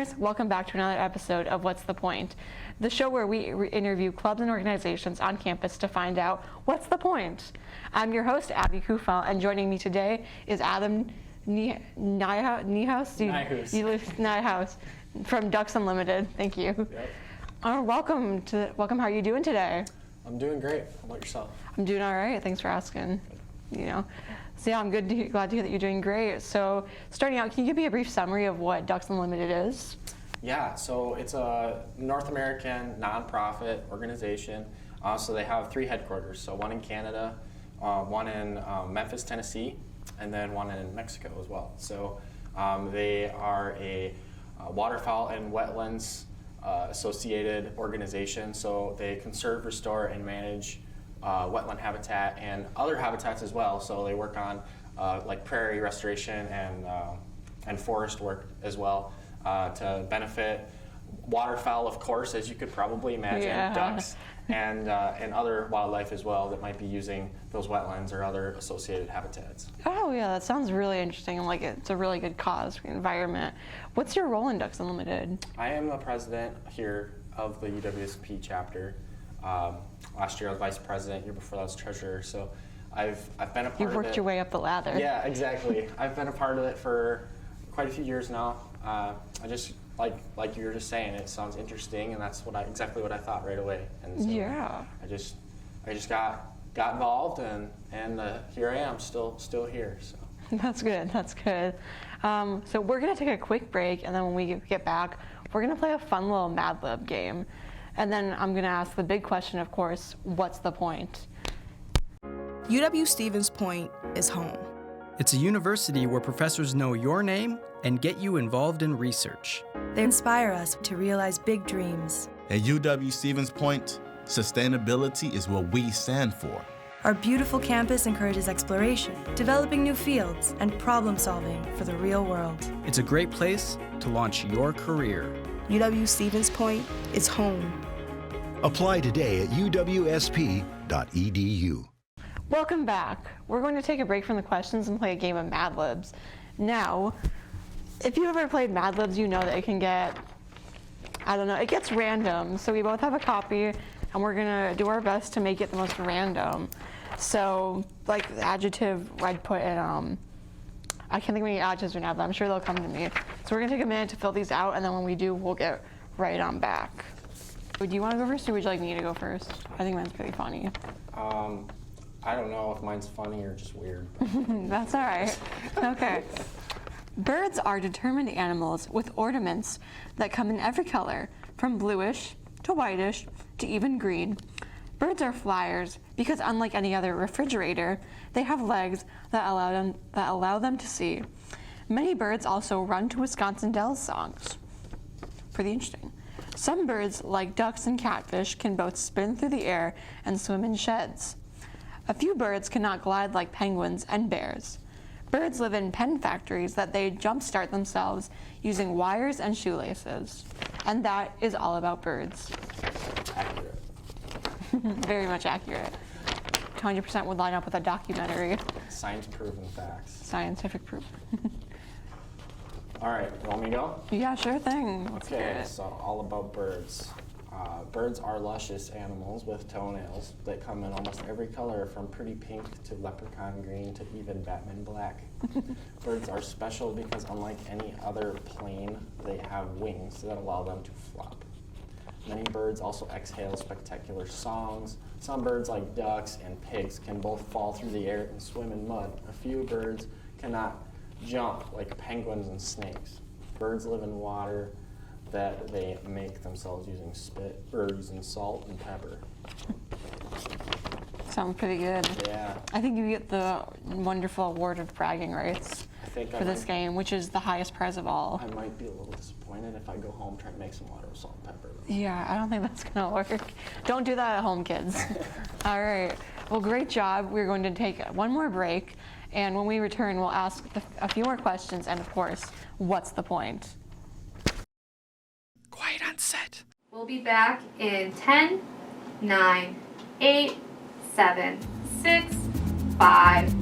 listeners, welcome back to another episode of What's the Point, the show where we interview clubs and organizations on campus to find out what's the point. I'm your host, Abby Kufahl, and joining me today is Adam Nyhus from Ducks Unlimited. Thank you. Yep. Welcome. How are you doing today? I'm doing great. How about yourself? I'm doing all right. Thanks for asking. So yeah, I'm glad to hear that you're doing great. So starting out, can you give me a brief summary of what Ducks Unlimited is? Yeah, so it's a North American nonprofit organization. So they have 3 headquarters. So one in Canada, one in Memphis, Tennessee, and then one in Mexico as well. So they are a waterfowl and wetlands associated organization. So they conserve, restore, and manage wetland habitat and other habitats as well. So they work on like prairie restoration and forest work as well to benefit waterfowl, of course, as you could probably imagine, ducks, and other wildlife as well that might be using those wetlands or other associated habitats. Oh yeah, that sounds really interesting, and like it's a really good cause for the environment. What's your role in Ducks Unlimited? I am the president here of the UWSP chapter. Last year I was vice president, year before that I was treasurer, so I've been a part of it. You've worked your way up the ladder. Yeah, exactly. I've been a part of it for quite a few years now. I just, like you were just saying, it sounds interesting, and that's exactly what I thought right away. And so yeah. I just got involved, and here I am, still here. So. That's good. So we're gonna take a quick break, and then when we get back, we're gonna play a fun little Mad Lib game. And then I'm going to ask the big question, of course, what's the point? UW Stevens Point is home. It's a university where professors know your name and get you involved in research. They inspire us to realize big dreams. At UW Stevens Point, sustainability is what we stand for. Our beautiful campus encourages exploration, developing new fields, and problem solving for the real world. It's a great place to launch your career. UW Stevens Point is home. Apply today at uwsp.edu. Welcome back. We're going to take a break from the questions and play a game of Mad Libs. Now, if you've ever played Mad Libs, you know that it can get, it gets random. So we both have a copy, and we're gonna do our best to make it the most random. So, like the adjective I'd put in, I can't think of any adjectives right now, but I'm sure they'll come to me. So we're gonna take a minute to fill these out, and then when we do, we'll get right on back. Do you want to go first, or would you like me to go first? I think mine's pretty funny. I don't know if mine's funny or just weird. That's all right. Okay. Birds are determined animals with ornaments that come in every color, from bluish to whitish to even green. Birds are flyers because, unlike any other refrigerator, they have legs that allow them to see. Many birds also run to Wisconsin Dells songs. Pretty interesting. Some birds, like ducks and catfish, can both spin through the air and swim in sheds. A few birds cannot glide like penguins and bears. Birds live in pen factories that they jumpstart themselves using wires and shoelaces. And that is all about birds. Accurate. Very much accurate. 100% would line up with a documentary. Science-proven facts. Scientific proof. All right, you want me to go? Yeah, sure thing. Okay, so all about birds. Birds are luscious animals with toenails that come in almost every color, from pretty pink to leprechaun green to even Batman black. Birds are special because, unlike any other plane, they have wings that allow them to flop. Many birds also exhale spectacular songs. Some birds, like ducks and pigs, can both fall through the air and swim in mud. A few birds cannot jump, like penguins and snakes. Birds live in water that they make themselves using spit, or using salt and pepper. Sounds pretty good. Yeah. I think you get the wonderful award of bragging rights for this game, which is the highest prize of all. I might be a little disappointed if I go home trying to make some water with salt and pepper. Yeah, I don't think that's gonna work. Don't do that at home, kids. All right. Well, great job. We're going to take one more break, and when we return, we'll ask a few more questions, and of course, what's the point? Quiet on set. We'll be back in 10, 9, 8, 7, 6, 5,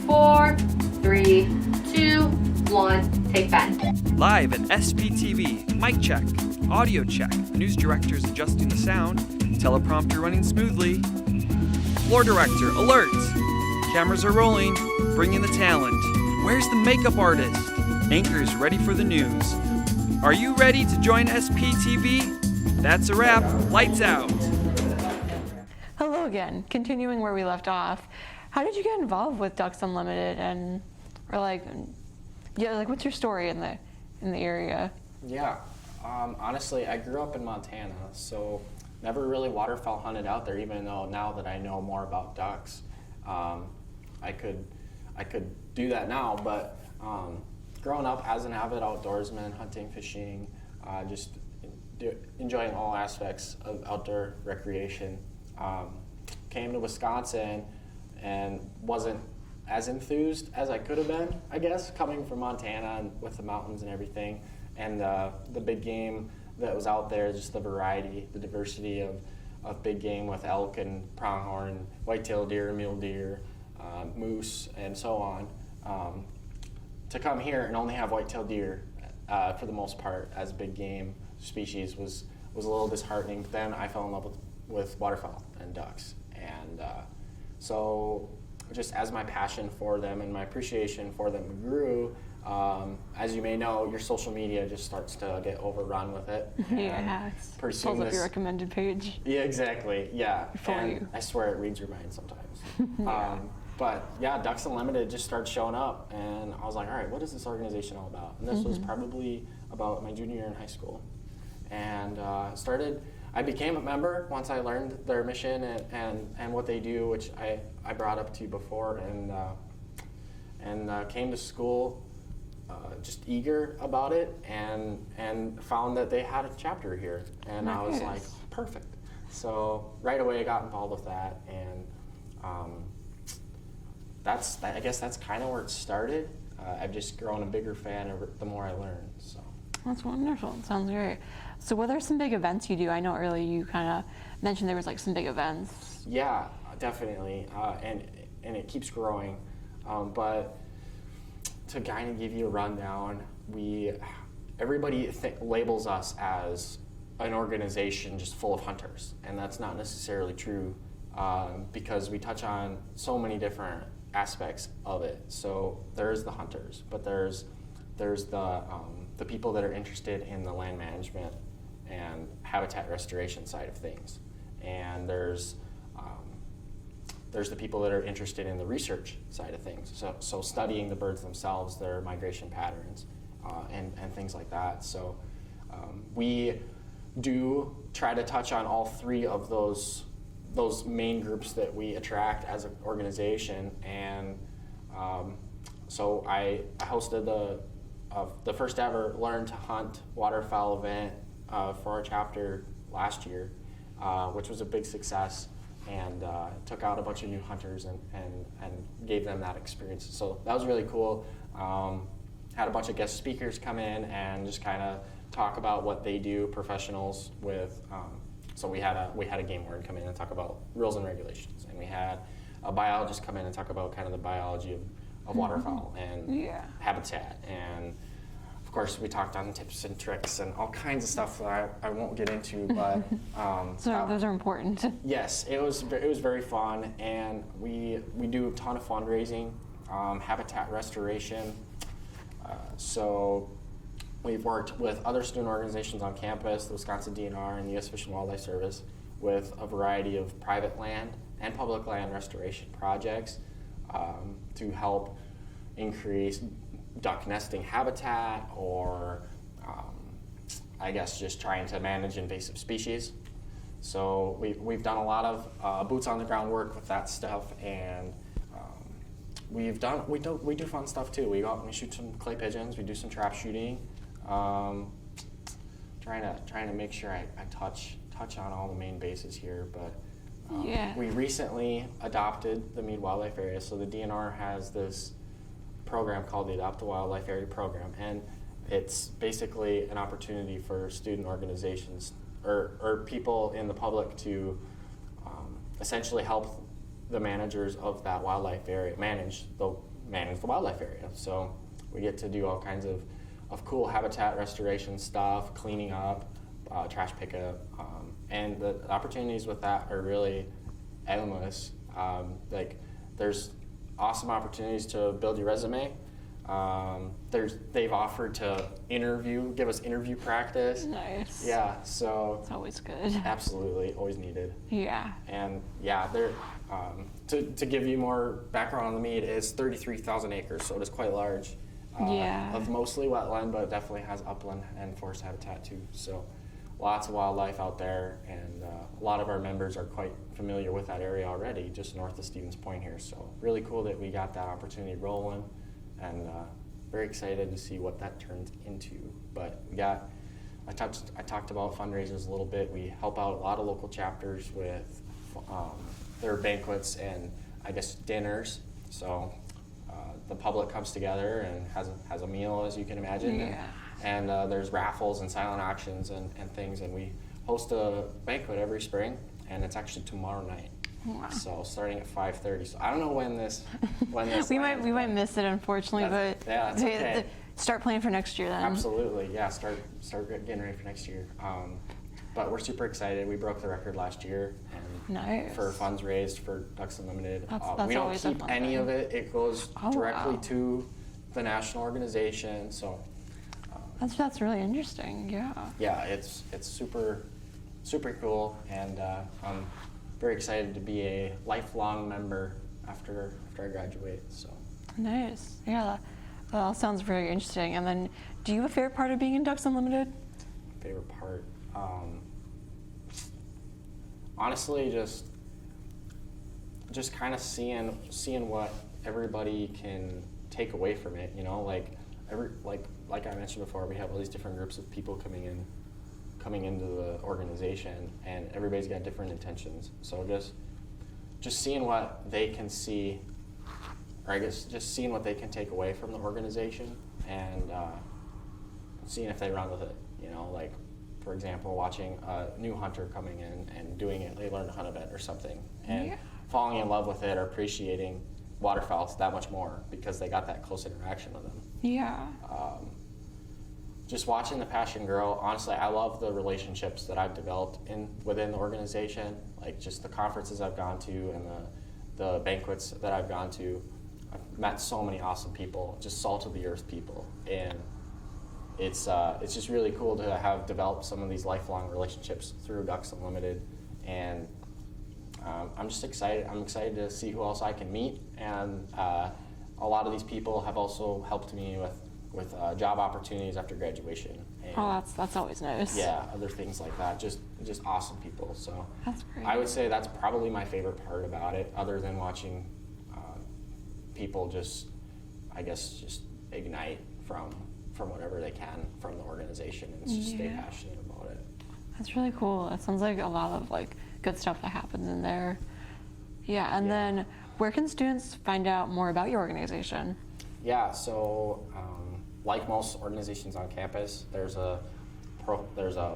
4, 3, 2, 1, take Ben. Live at SPTV, mic check, audio check, news directors adjusting the sound, teleprompter running smoothly. Floor director, alert! Cameras are rolling, bring in the talent. Where's the makeup artist? Anchors ready for the news. Are you ready to join SPTV? That's a wrap, lights out. Hello again. Continuing where we left off, how did you get involved with Ducks Unlimited, and what's your story in the area? Yeah, honestly, I grew up in Montana, so never really waterfowl hunted out there. Even though now that I know more about ducks, I could do that now. But growing up as an avid outdoorsman, hunting, fishing, just enjoying all aspects of outdoor recreation. Came to Wisconsin and wasn't as enthused as I could have been, I guess, coming from Montana and with the mountains and everything, and the big game that was out there, just the variety, the diversity of big game with elk and pronghorn, white-tailed deer, mule deer, moose, and so on. To come here and only have white-tailed deer for the most part as big game species was a little disheartening. But then I fell in love with waterfowl and ducks, and so just as my passion for them and my appreciation for them grew, as you may know, your social media just starts to get overrun with it. Yeah, pretty pulls soon up your recommended page. Yeah, exactly. Yeah, For and you. I swear it reads your mind sometimes. Yeah. But yeah, Ducks Unlimited just started showing up, and I was like, all right, what is this organization all about? And this was probably about my junior year in high school, and I became a member once I learned their mission and what they do, which I brought up to you before, and came to school just eager about it, and found that they had a chapter here, and I was like, perfect. So right away I got involved with that, and I guess that's kind of where it started. I've just grown a bigger fan the more I learn. So. That's wonderful. It sounds great. So what are some big events you do? I know earlier you kind of mentioned there was like some big events. Yeah, definitely, and it keeps growing. But to kind of give you a rundown, everybody labels us as an organization just full of hunters, and that's not necessarily true, because we touch on so many different aspects of it. So there's the hunters, but there's the people that are interested in the land management and habitat restoration side of things, and there's the people that are interested in the research side of things, so studying the birds themselves, their migration patterns, and things like that. So we do try to touch on all three of those main groups that we attract as an organization, and so I hosted the first ever Learn to Hunt waterfowl event for our chapter last year, which was a big success, and took out a bunch of new hunters and gave them that experience. So that was really cool. Had a bunch of guest speakers come in and just kind of talk about what they do, professionals with. So we had a game warden come in and talk about rules and regulations, and we had a biologist come in and talk about kind of the biology of waterfowl and habitat, and of course we talked on tips and tricks and all kinds of stuff that I won't get into, but So those are important. yes, it was very fun, and we do a ton of fundraising, habitat restoration. So we've worked with other student organizations on campus, the Wisconsin DNR and the U.S. Fish and Wildlife Service, with a variety of private land and public land restoration projects to help increase duck nesting habitat, or I guess just trying to manage invasive species. So we've done a lot of boots on the ground work with that stuff, and we do fun stuff too. We go out and we shoot some clay pigeons. We do some trap shooting. Trying to make sure I touch on all the main bases here, but we recently adopted the Mead Wildlife Area. So the DNR has this program called the Adopt a Wildlife Area program, and it's basically an opportunity for student organizations or people in the public to essentially help the managers of that wildlife area manage the wildlife area. So we get to do all kinds of cool habitat restoration stuff, cleaning up, trash pickup, and the opportunities with that are really endless. Like, there's awesome opportunities to build your resume. They've offered to give us interview practice. Nice. Yeah, so It's always good. absolutely, always needed. Yeah. And yeah, they're to give you more background on the mead, it's 33,000 acres, so it is quite large. Yeah. Of mostly wetland, but it definitely has upland and forest habitat too. So lots of wildlife out there, and a lot of our members are quite familiar with that area already, just north of Stevens Point here. So really cool that we got that opportunity rolling, and very excited to see what that turns into. But I talked about fundraisers a little bit. We help out a lot of local chapters with their banquets and I guess dinners. So the public comes together and has a meal, as you can imagine. Yeah. And there's raffles and silent auctions and things. And we host a banquet every spring, and it's actually tomorrow night. Wow. So starting at 5:30. So I don't know when this we might miss it, unfortunately, but that's okay. Start planning for next year then. Absolutely, yeah. Start getting ready for next year. But we're super excited. We broke the record last year, and Nice. for funds raised for Ducks Unlimited. That's we don't always a keep fun any thing. of it. It goes Oh, directly wow. to the national organization. So That's really interesting. Yeah. yeah, it's super cool, and I'm very excited to be a lifelong member after I graduate. So Nice. Yeah. That all sounds very interesting. And then, do you have a favorite part of being in Ducks Unlimited? favorite part, honestly, just kind of seeing what everybody can take away from it. You know, like I mentioned before, we have all these different groups of people coming into the organization, and everybody's got different intentions. So just seeing what they can see, or I guess just seeing what they can take away from the organization, and seeing if they run with it. You know, like, for example, watching a new hunter coming in and doing it, they learn to hunt a bit or something, and Yeah. falling in love with it or appreciating waterfowl that much more because they got that close interaction with them. Yeah. Just watching the passion grow, honestly, I love the relationships that I've developed within the organization, like just the conferences I've gone to and the banquets that I've gone to. I've met so many awesome people, just salt of the earth people, and it's just really cool to have developed some of these lifelong relationships through Ducks Unlimited, and I'm just excited. I'm excited to see who else I can meet, and a lot of these people have also helped me with job opportunities after graduation. And Oh, that's always nice. yeah, other things like that. Just awesome people. So That's great. I would say that's probably my favorite part about it, other than watching people just ignite from whatever they can from the organization and just stay Yeah. passionate about it. That's really cool. That sounds like a lot of good stuff that happens in there. Yeah, and then where can students find out more about your organization? Yeah, so like most organizations on campus, there's a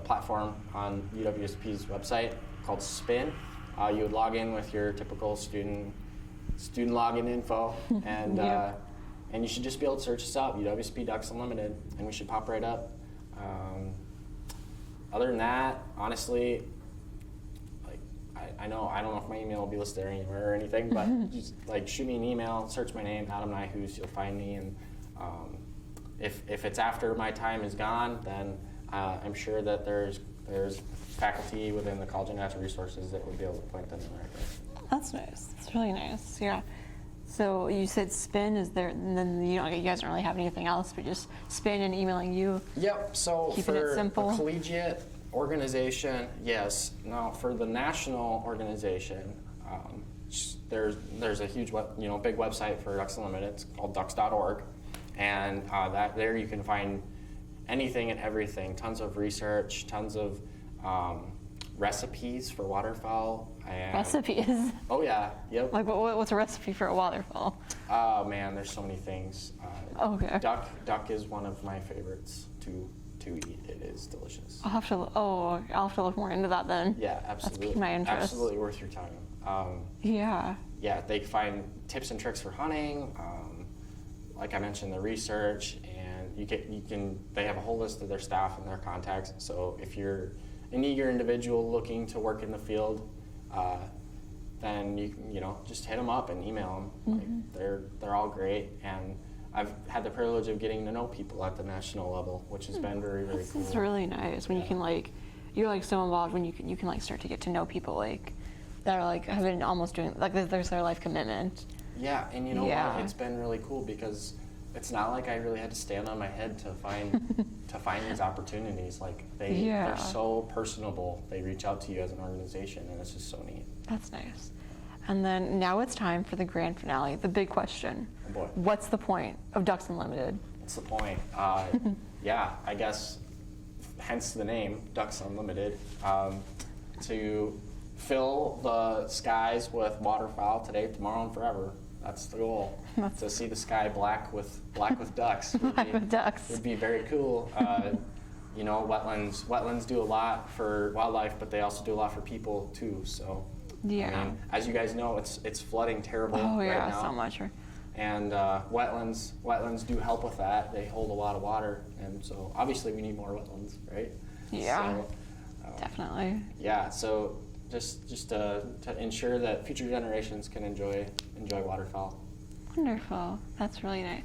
platform on UWSP's website called Spin. You would log in with your typical student login info, and Yep. and you should just be able to search us up, UWSP Ducks Unlimited, and we should pop right up. Other than that, honestly, I don't know if my email will be listed anywhere or anything, but just shoot me an email, search my name, Adam Nyhus, you'll find me, and if it's after my time is gone, then I'm sure that there's faculty within the College of Natural Resources that would be able to point them in the right direction. That's nice. That's really nice. Yeah. So you said Spin is there, and then you guys don't really have anything else, but just Spin and emailing you. Yep. So Keeping it for simple. a collegiate organization, yes. Now for the national organization, there's a huge big website for Ducks Unlimited. It's called ducks.org, and there you can find anything and everything. Tons of research, tons of recipes for waterfowl. And, Recipes. Oh yeah. Yep. What's a recipe for a waterfowl? Oh man, there's so many things. Okay. Duck is one of my favorites to eat. It is delicious. I'll have to look more into that then. Yeah, absolutely. piqued my interest. Absolutely worth your time. Yeah. Yeah, they find tips and tricks for hunting, like I mentioned, the research, and they have a whole list of their staff and their contacts. So if you're an eager individual looking to work in the field, then you know, just hit them up and email them. Like, they're all great, and I've had the privilege of getting to know people at the national level, which has been very, very cool. It's really nice when you can like, you're like so involved when you can like start to get to know people like that are like have been almost doing like there's their life commitment. Yeah, and you know what? It's been really cool because it's not like I really had to stand on my head to find these opportunities. Like they're so personable. They reach out to you as an organization, and it's just so neat. That's nice. And then now it's time for the grand finale, the big question. Oh boy. What's the point of Ducks Unlimited? What's the point? Yeah, I guess, hence the name, Ducks Unlimited, to fill the skies with waterfowl today, tomorrow, and forever. That's the goal. To see the sky black with ducks. Black with ducks. Would be very cool. You know, wetlands do a lot for wildlife, but they also do a lot for people too. So, yeah. I mean, as you guys know, it's flooding terrible right now. So much. And wetlands do help with that. They hold a lot of water, and so obviously we need more wetlands, right? Yeah. So, definitely. Yeah. So just to ensure that future generations can enjoy waterfowl. Wonderful. That's really nice.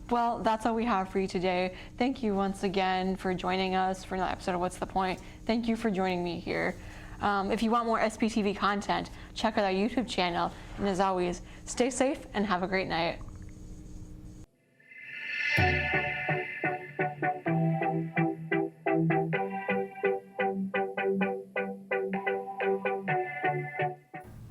Well, that's all we have for you today. Thank you once again for joining us for another episode of What's the Point. Thank you for joining me here. If you want more SPTV content, check out our YouTube channel. And as always, stay safe and have a great night.